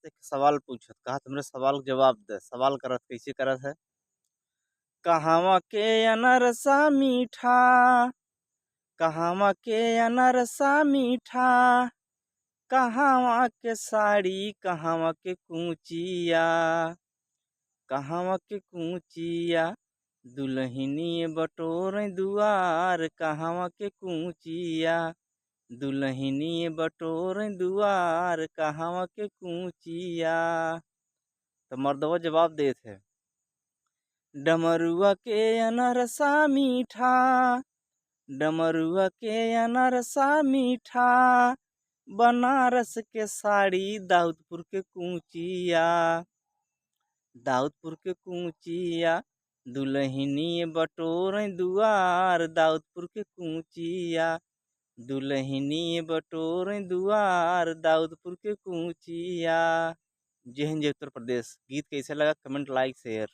एक सवाल पूछत, कहत हमरे सवाल के जवाब दे। सवाल करत कइसे करत है? कहवा के अनरसा मीठा, कहवा के अनरसा मीठा, कहवा के साड़ी, कहवा के कूचिया, कहवा के कूचिया, दुल्हनी बटोर दुआर, कहवा के कूचिया, दुल्हनी बटोर दुआर, कहवा के कूचिया। तो मर्दवा जवाब देत है, डमरुआ के अनरसा मीठा, डमरुआ के अनरसा मीठा, बनारस के साड़ी, दाऊदपुर के कूचिया, दाऊदपुर के कूचिया, दुल्हनी बटोर दुआर, दाऊदपुर के कूचिया, दुल्हनी बटोर दुआर, दाऊदपुर के कूचिया। जय हिंद, जय उत्तर प्रदेश। गीत कैसे लगा? Comment, like, share.